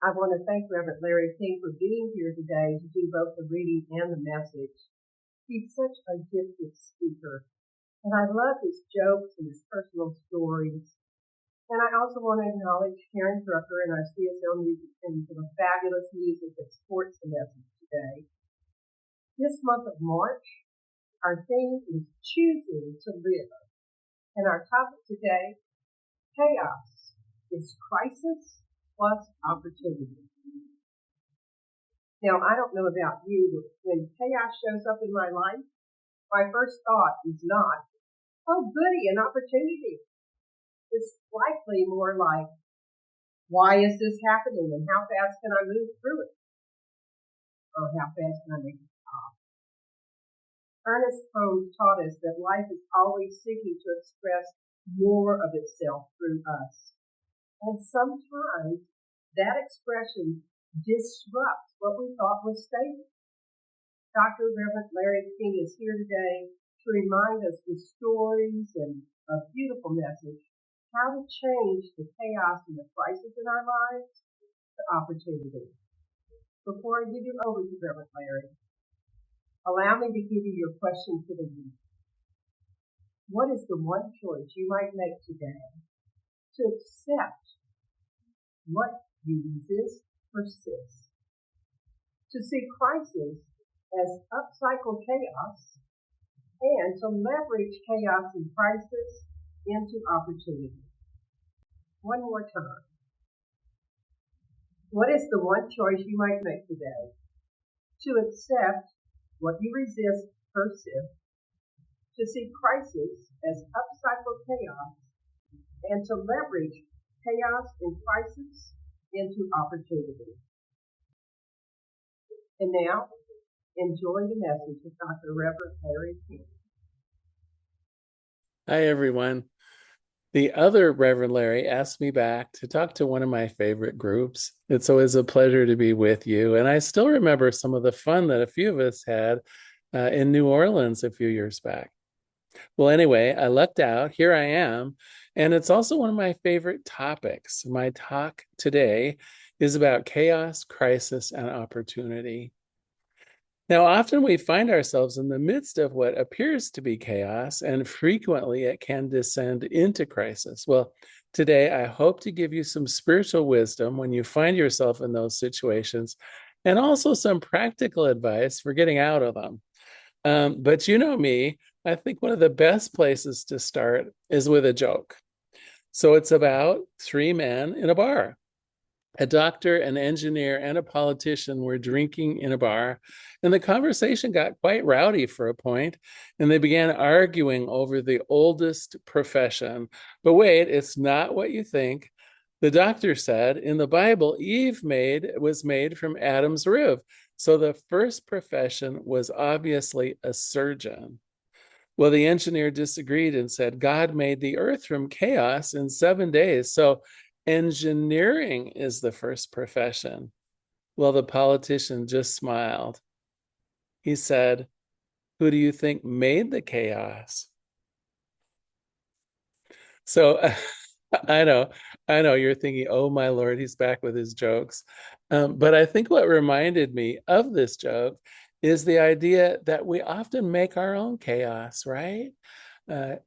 I want to thank Reverend Larry King for being here today to do both the reading and the message. He's such a gifted speaker, and I love his jokes and his personal stories. And I also want to acknowledge Karen Drucker and our CSL music team for the fabulous music that supports the message today. This month of March, our theme is Choosing to Live. And our topic today, chaos is crisis plus opportunity. Now, I don't know about you, but when chaos shows up in my life, my first thought is not, oh, goody, an opportunity. It's likely more like, why is this happening and how fast can I move through it? Or how fast can I make it stop? Ernest Holmes taught us that life is always seeking to express more of itself through us. And sometimes that expression disrupts what we thought was stable. Dr. Reverend Larry King is here today to remind us with stories and a beautiful message how to change the chaos and the crisis in our lives to opportunity. Before I give you over to Reverend Larry, allow me to give you your question for the week. What is the one choice you might make today to accept what you resist persists? To see crisis as upcycle chaos and to leverage chaos and crisis into opportunity. One more time. What is the one choice you might make today to accept what you resist persists? To see crisis as upcycle chaos and to leverage chaos and crisis into opportunity. And now, enjoy the message with Dr. Reverend Larry King. Hi, everyone. The other Reverend Larry asked me back to talk to one of my favorite groups. It's always a pleasure to be with you. And I still remember some of the fun that a few of us had in New Orleans a few years back. Well, anyway, I lucked out. Here I am. And it's also one of my favorite topics. My talk today is about chaos, crisis, and opportunity. Now, often we find ourselves in the midst of what appears to be chaos, and frequently it can descend into crisis. Well, today I hope to give you some spiritual wisdom when you find yourself in those situations, and also some practical advice for getting out of them. But you know me, I think one of the best places to start is with a joke. So it's about three men in a bar. A doctor, an engineer, and a politician were drinking in a bar, and the conversation got quite rowdy for a point, and they began arguing over the oldest profession. But wait, it's not what you think. The doctor said, in the Bible, Eve was made from Adam's rib, so the first profession was obviously a surgeon. Well, the engineer disagreed and said, God made the earth from chaos in 7 days, so engineering is the first profession. Well, the politician just smiled. He said, who do you think made the chaos? So I know you're thinking, oh my Lord, he's back with his jokes. But I think what reminded me of this joke is the idea that we often make our own chaos, right?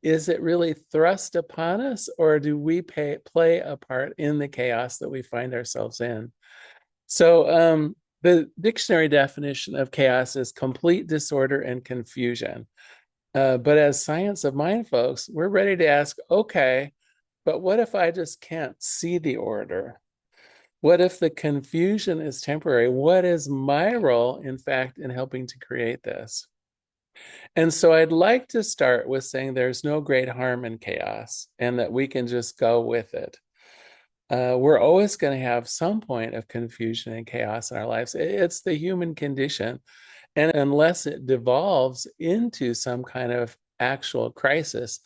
Is it really thrust upon us, or do we play a part in the chaos that we find ourselves in? So the dictionary definition of chaos is complete disorder and confusion. But as Science of Mind folks, we're ready to ask, okay, but what if I just can't see the order? What if the confusion is temporary? What is my role, in fact, in helping to create this? And so I'd like to start with saying there's no great harm in chaos and that we can just go with it. We're always going to have some point of confusion and chaos in our lives. It's the human condition. And unless it devolves into some kind of actual crisis,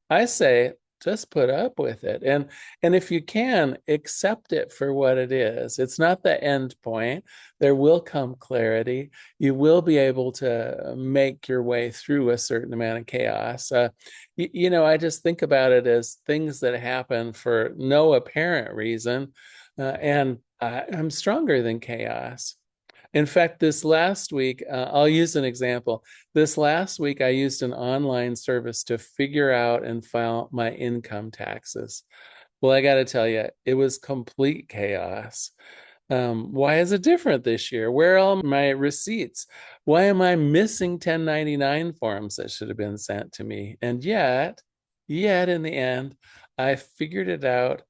I say just put up with it. And if you can, accept it for what it is. It's not the end point. There will come clarity. You will be able to make your way through a certain amount of chaos. I just think about it as things that happen for no apparent reason. And I'm stronger than chaos. In fact, this last week, I'll use an example. This last week, I used an online service to figure out and file my income taxes. Well, I got to tell you, it was complete chaos. Why is it different this year? Where are all my receipts? Why am I missing 1099 forms that should have been sent to me? And yet in the end, I figured it out.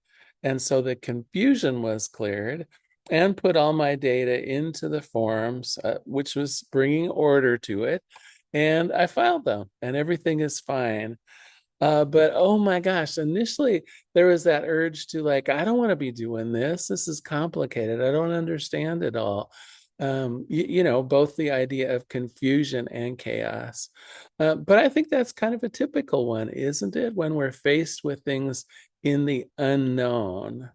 And so the confusion was cleared and put all my data into the forms, which was bringing order to it. And I filed them, and everything is fine. But oh my gosh, initially there was that urge to like, I don't want to be doing this. This is complicated. I don't understand it all. Both the idea of confusion and chaos. But I think that's kind of a typical one, isn't it? When we're faced with things in the unknown.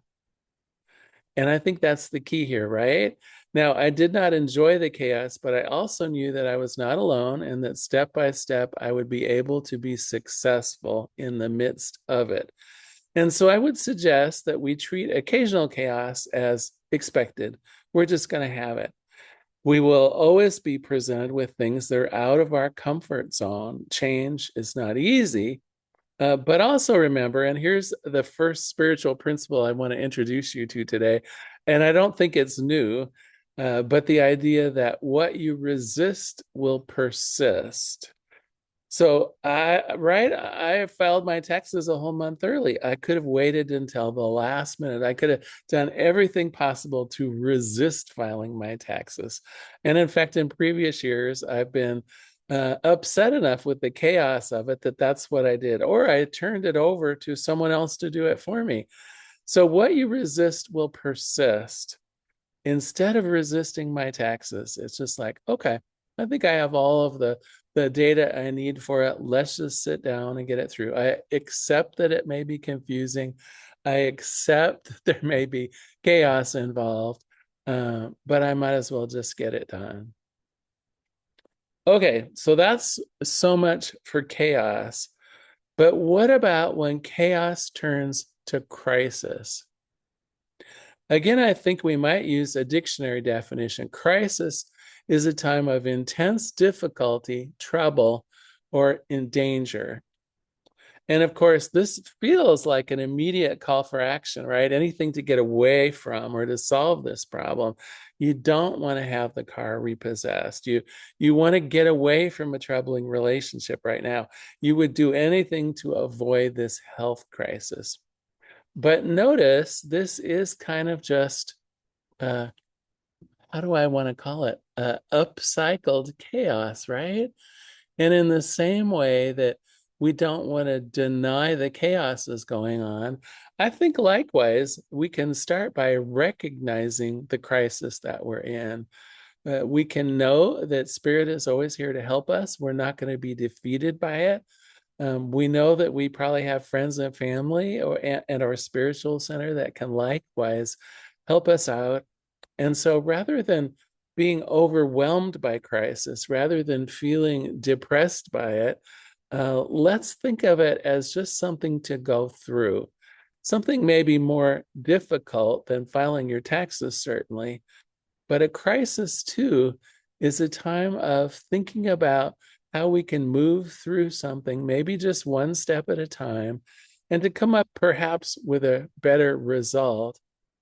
And I think that's the key here, right? Now, I did not enjoy the chaos, but I also knew that I was not alone and that step by step I would be able to be successful in the midst of it. And so I would suggest that we treat occasional chaos as expected. We're just going to have it. We will always be presented with things that are out of our comfort zone. Change is not easy, but also remember, and here's the first spiritual principle I want to introduce you to today. And I don't think it's new, but the idea that what you resist will persist. So I filed my taxes a whole month early. I could have waited until the last minute. I could have done everything possible to resist filing my taxes. And in fact, in previous years, I've been upset enough with the chaos of it that that's what I did, or I turned it over to someone else to do it for me. So what you resist will persist. Instead of resisting my taxes, it's just like, okay, I think I have all of the data I need for it. Let's just sit down and get it through. I accept that it may be confusing. I accept that there may be chaos involved, but I might as well just get it done. Okay, so that's so much for chaos. But what about when chaos turns to crisis? Again, I think we might use a dictionary definition. Crisis is a time of intense difficulty, trouble, or in danger. And of course, this feels like an immediate call for action, right? Anything to get away from or to solve this problem. You don't want to have the car repossessed. You want to get away from a troubling relationship right now. You would do anything to avoid this health crisis. But notice this is kind of just how do I want to call it? Upcycled chaos, right? And in the same way that we don't want to deny the chaos is going on, I think likewise, we can start by recognizing the crisis that we're in. We can know that Spirit is always here to help us. We're not going to be defeated by it. We know that we probably have friends and family and our spiritual center that can likewise help us out. And so rather than being overwhelmed by crisis, rather than feeling depressed by it, let's think of it as just something to go through. Something maybe more difficult than filing your taxes, certainly, but a crisis too is a time of thinking about how we can move through something, maybe just one step at a time, and to come up perhaps with a better result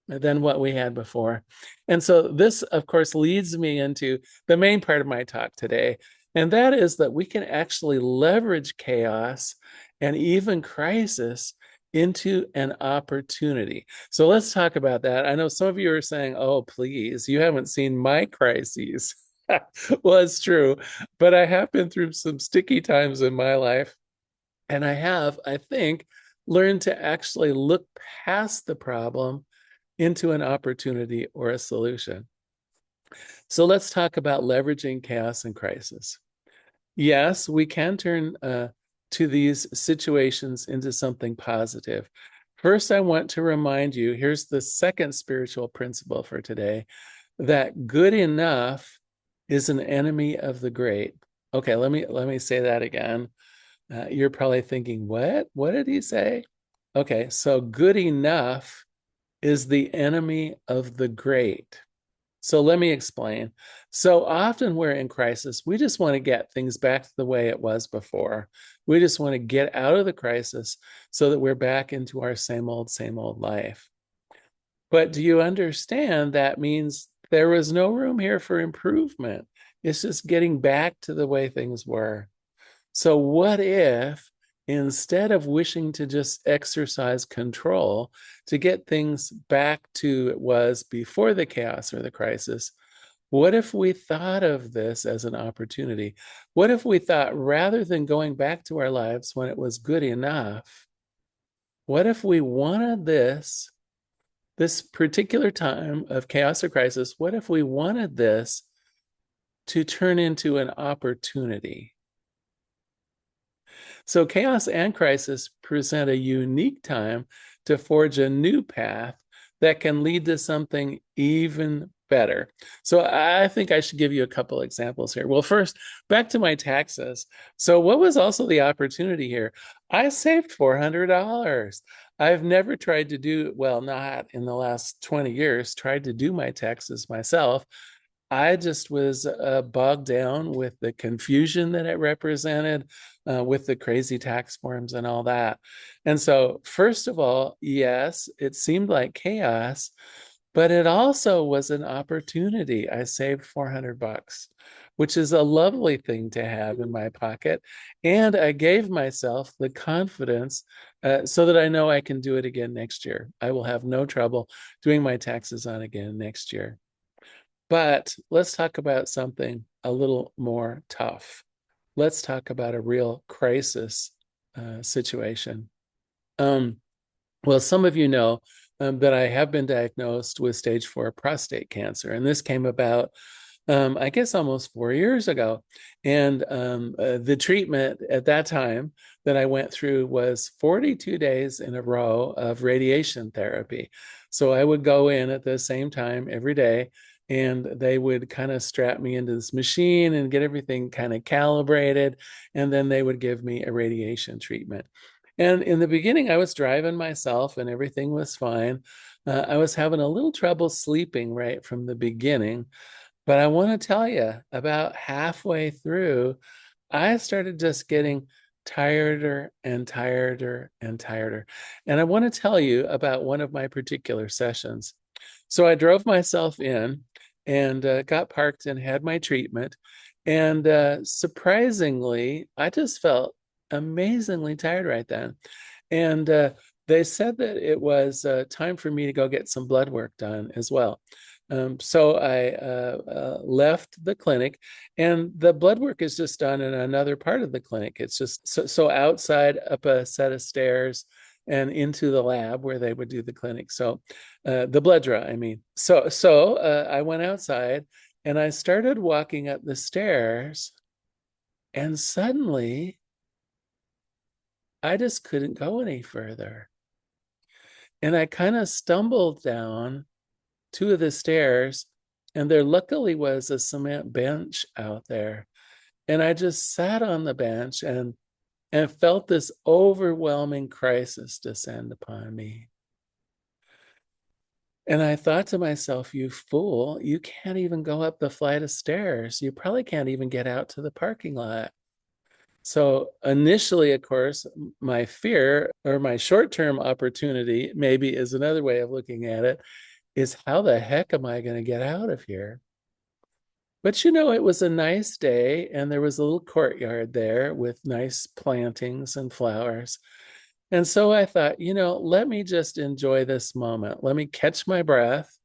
than what we had before. And so this, of course, leads me into the main part of my talk today. And that is that we can actually leverage chaos and even crisis into an opportunity. So let's talk about that. I know some of you are saying, oh, please, you haven't seen my crises. Well, it's true, but I have been through some sticky times in my life. And I have, I think, learned to actually look past the problem into an opportunity or a solution. So let's talk about leveraging chaos and crisis. Yes, we can turn to these situations into something positive. First, I want to remind you, here's the second spiritual principle for today, that good enough is an enemy of the great. Okay, let me say that again. You're probably thinking, what? What did he say? Okay, so good enough is the enemy of the great. So let me explain. So often we're in crisis. We just want to get things back to the way it was before. We just want to get out of the crisis so that we're back into our same old life. But do you understand that means there was no room here for improvement? It's just getting back to the way things were. So, what if instead of wishing to just exercise control to get things back to it was before the chaos or the crisis, what if we thought of this as an opportunity? What if we thought rather than going back to our lives when it was good enough, what if we wanted this particular time of chaos or crisis, what if we wanted this to turn into an opportunity? So chaos and crisis present a unique time to forge a new path that can lead to something even better. So I think I should give you a couple examples here. Well, first, back to my taxes. So what was also the opportunity here? I saved $400. I've never tried to do, well, not in the last 20 years, tried to do my taxes myself. I just was bogged down with the confusion that it represented, with the crazy tax forms and all that. And so, first of all, yes, it seemed like chaos, but it also was an opportunity. I saved $400, which is a lovely thing to have in my pocket. And I gave myself the confidence so that I know I can do it again next year. I will have no trouble doing my taxes on again next year. But let's talk about something a little more tough. Let's talk about a real crisis situation. Um, well, some of you know that I have been diagnosed with stage 4 prostate cancer, and this came about, I guess, almost 4 years ago. And the treatment at that time that I went through was 42 days in a row of radiation therapy. So I would go in at the same time every day, and they would kind of strap me into this machine and get everything kind of calibrated. And then they would give me a radiation treatment. And in the beginning, I was driving myself and everything was fine. I was having a little trouble sleeping right from the beginning. But I want to tell you, about halfway through, I started just getting tireder and tireder and tireder. And I want to tell you about one of my particular sessions. So I drove myself in and got parked and had my treatment. And surprisingly, I just felt amazingly tired right then. And they said that it was time for me to go get some blood work done as well. So I left the clinic, and the blood work is just done in another part of the clinic. It's just so outside, up a set of stairs and into the lab where they would do the clinic. So the blood draw, I mean. So I went outside and I started walking up the stairs, and suddenly I just couldn't go any further. And I kind of stumbled down two of the stairs, and there luckily was a cement bench out there. And I just sat on the bench and felt this overwhelming crisis descend upon me. And I thought to myself, you fool, you can't even go up the flight of stairs. You probably can't even get out to the parking lot. So initially, of course, my fear, or my short-term opportunity, maybe is another way of looking at it, is how the heck am I going to get out of here? But it was a nice day, and there was a little courtyard there with nice plantings and flowers. And so I thought, let me just enjoy this moment. Let me catch my breath.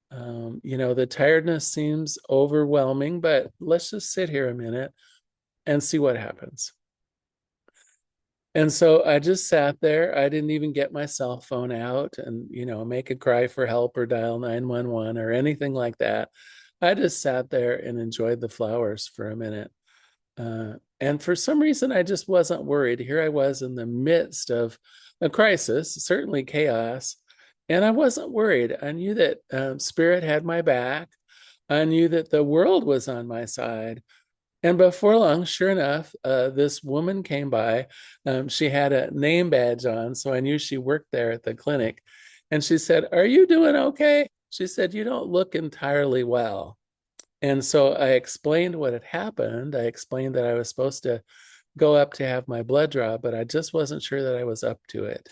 The tiredness seems overwhelming, but let's just sit here a minute and see what happens. And so I just sat there. I didn't even get my cell phone out and, make a cry for help or dial 911 or anything like that. I just sat there and enjoyed the flowers for a minute. And for some reason, I just wasn't worried. Here I was in the midst of a crisis, certainly chaos, and I wasn't worried. I knew that Spirit had my back. I knew that the world was on my side. And before long, sure enough, this woman came by. She had a name badge on, so I knew she worked there at the clinic. And she said, "Are you doing okay?" She said, "You don't look entirely well." And so I explained what had happened. I explained that I was supposed to go up to have my blood draw, but I just wasn't sure that I was up to it.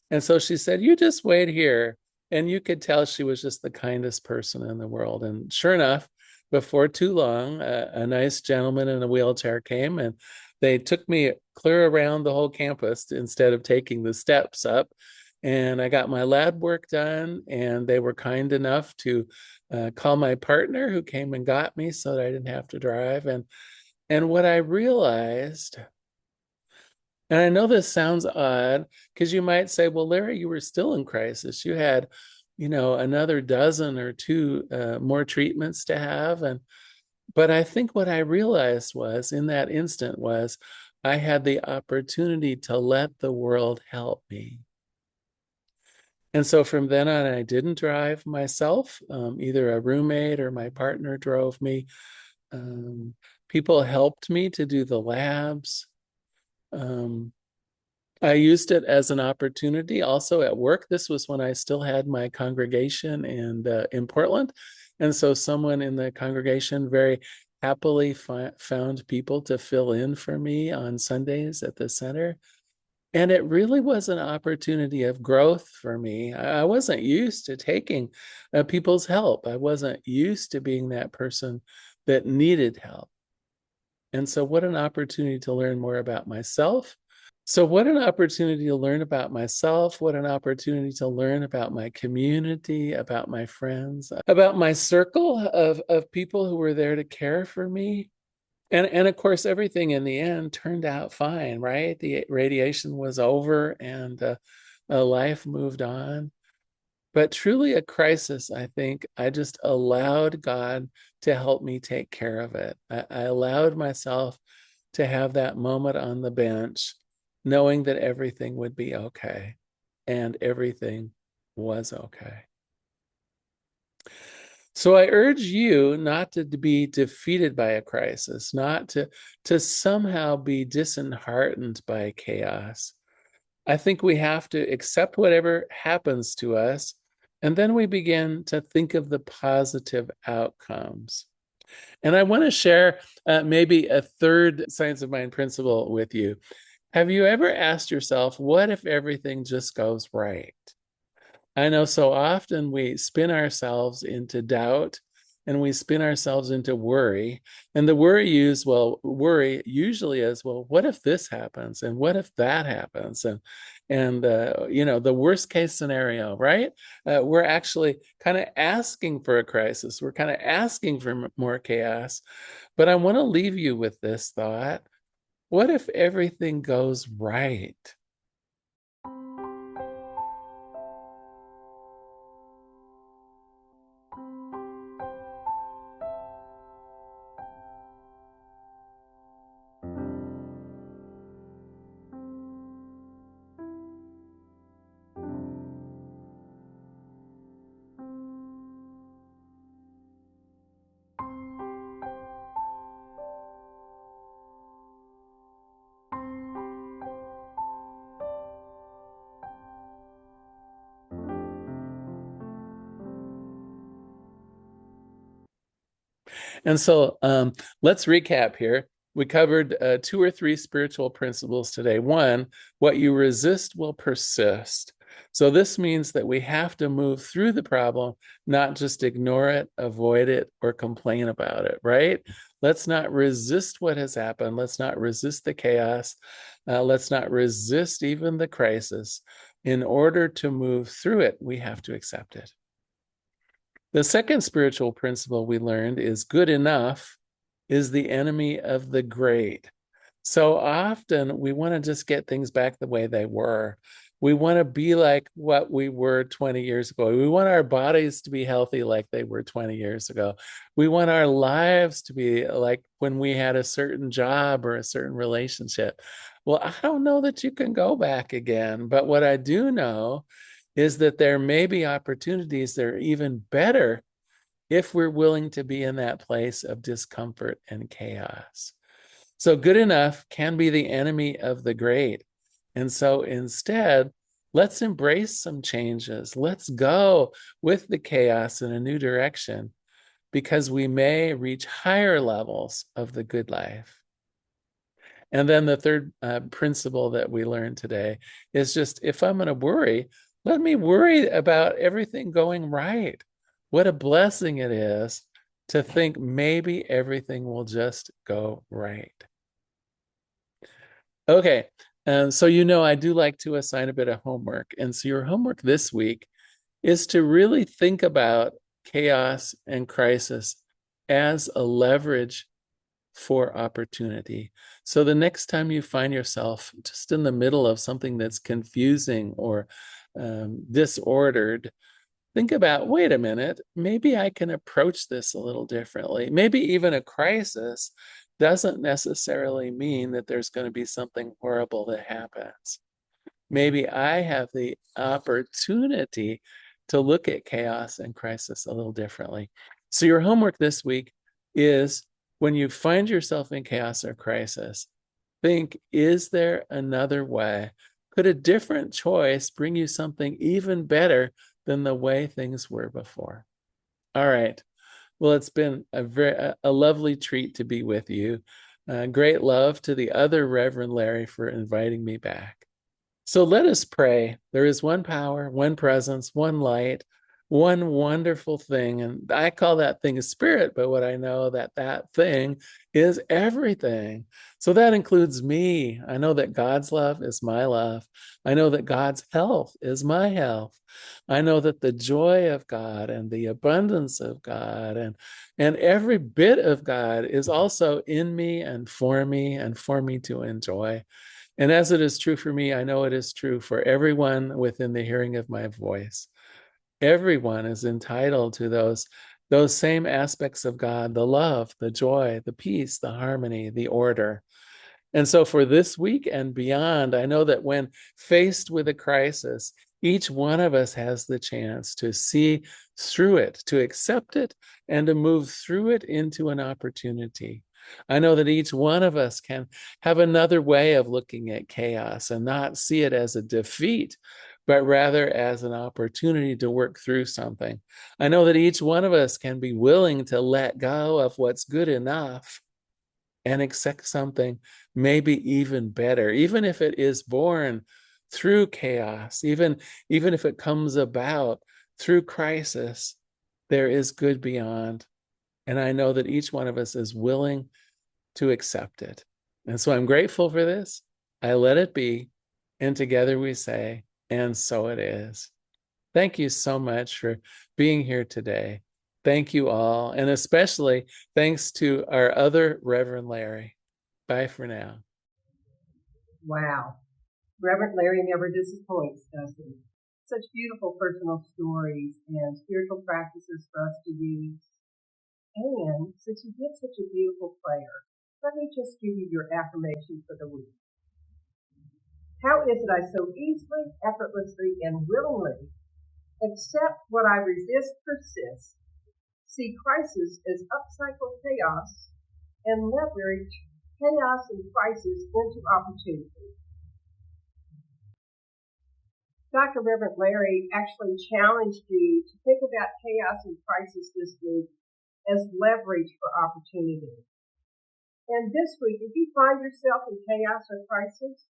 And so she said, "You just wait here." And you could tell she was just the kindest person in the world. And sure enough, before too long, a nice gentleman in a wheelchair came and they took me clear around the whole campus instead of taking the steps up. And I got my lab work done, and they were kind enough to call my partner who came and got me so that I didn't have to drive. And what I realized, and I know this sounds odd because you might say, well, Larry, you were still in crisis. You had, another dozen or two more treatments to have. But I think what I realized was in that instant was I had the opportunity to let the world help me. And so from then on, I didn't drive myself. Either a roommate or my partner drove me. Um, People helped me to do the labs. Um, I used it as an opportunity also at work. This was when I still had my congregation and in Portland. And so someone in the congregation very happily found people to fill in for me on Sundays at the center. And it really was an opportunity of growth for me. I wasn't used to taking people's help. I wasn't used to being that person that needed help. And so, what an opportunity to learn more about myself. So, what an opportunity to learn about myself. What an opportunity to learn about my community, about my friends, about my circle of people who were there to care for me. And of course, everything in the end turned out fine, right? The radiation was over and life moved on. But truly, a crisis, I think I just allowed God to help me take care of it. I allowed myself to have that moment on the bench, knowing that everything would be okay. And everything was okay. So I urge you not to be defeated by a crisis, not to somehow be disheartened by chaos. I think we have to accept whatever happens to us, and then we begin to think of the positive outcomes. And I want to share maybe a third science of mind principle with you. Have you ever asked yourself, what if everything just goes right? I know so often we spin ourselves into doubt and we spin ourselves into worry. And the worry usually is, well, what if this happens? And what if that happens? And the worst case scenario, right? We're actually kind of asking for a crisis. We're kind of asking for more chaos. But I want to leave you with this thought. What if everything goes right? And so let's recap here. We covered two or three spiritual principles today. One, what you resist will persist. So this means that we have to move through the problem, not just ignore it, avoid it, or complain about it, right? Let's not resist what has happened. Let's not resist the chaos. Let's not resist even the crisis. In order to move through it, we have to accept it. The second spiritual principle we learned is good enough is the enemy of the great. So often we want to just get things back the way they were. We want to be like what we were 20 years ago. We want our bodies to be healthy like they were 20 years ago. We want our lives to be like when we had a certain job or a certain relationship. Well, I don't know that you can go back again, but what I do know is that there may be opportunities that are even better if we're willing to be in that place of discomfort and chaos. So, good enough can be the enemy of the great. And so, instead, Let's embrace some changes. Let's go with the chaos in a new direction, because we may reach higher levels of the good life. And then the third principle that we learned today is just, if I'm going to worry, let me worry about everything going right. What a blessing it is to think maybe everything will just go right. Okay. So, I do like to assign a bit of homework. And so your homework this week is to really think about chaos and crisis as a leverage for opportunity. So the next time you find yourself just in the middle of something that's confusing or disordered, think about, wait a minute, maybe I can approach this a little differently. Maybe even a crisis doesn't necessarily mean that there's going to be something horrible that happens. Maybe I have the opportunity to look at chaos and crisis a little differently. So your homework this week is, when you find yourself in chaos or crisis, think, is there another way? Could a different choice bring you something even better than the way things were before? All right. Well, it's been a lovely treat to be with you. Great love to the other Reverend Larry for inviting me back. So let us pray. There is one power, one presence, one light, one wonderful thing. And I call that thing a spirit, but what I know that thing is everything. So that includes me. I know that God's love is my love. I know that God's health is my health. I know that the joy of God and the abundance of God and every bit of God is also in me and for me to enjoy. And as it is true for me, I know it is true for everyone within the hearing of my voice. Everyone is entitled to those same aspects of God: the love, the joy, the peace, the harmony, the order. And so for this week and beyond, I know that when faced with a crisis, each one of us has the chance to see through it, to accept it, and to move through it into an opportunity. I know that each one of us can have another way of looking at chaos and not see it as a defeat, but rather as an opportunity to work through something. I know that each one of us can be willing to let go of what's good enough and accept something maybe even better, even if it is born through chaos, even if it comes about through crisis. There is good beyond. And I know that each one of us is willing to accept it. And so I'm grateful for this. I let it be. And together we say, and so it is. Thank you so much for being here today. Thank you all. And especially thanks to our other Reverend Larry. Bye for now. Wow. Reverend Larry never disappoints, does he? Such beautiful personal stories and spiritual practices for us to use. And since you did such a beautiful prayer, let me just give you your affirmation for the week. How is it I so easily, effortlessly, and willingly accept what I resist persists, see crisis as upcycled chaos, and leverage chaos and crisis into opportunity? Dr. Reverend Larry actually challenged you to think about chaos and crisis this week as leverage for opportunity. And this week, if you find yourself in chaos or crisis,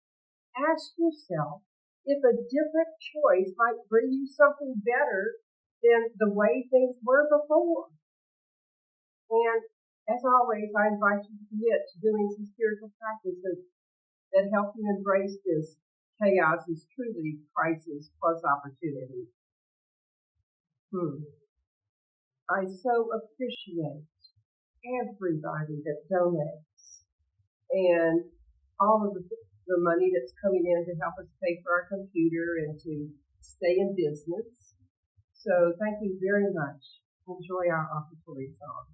ask yourself if a different choice might bring you something better than the way things were before. And as always, I invite you to commit to doing some spiritual practices that help you embrace this chaos is truly crisis plus opportunity. I so appreciate everybody that donates and all of the money that's coming in to help us pay for our computer and to stay in business. So thank you very much. Enjoy our offertory song.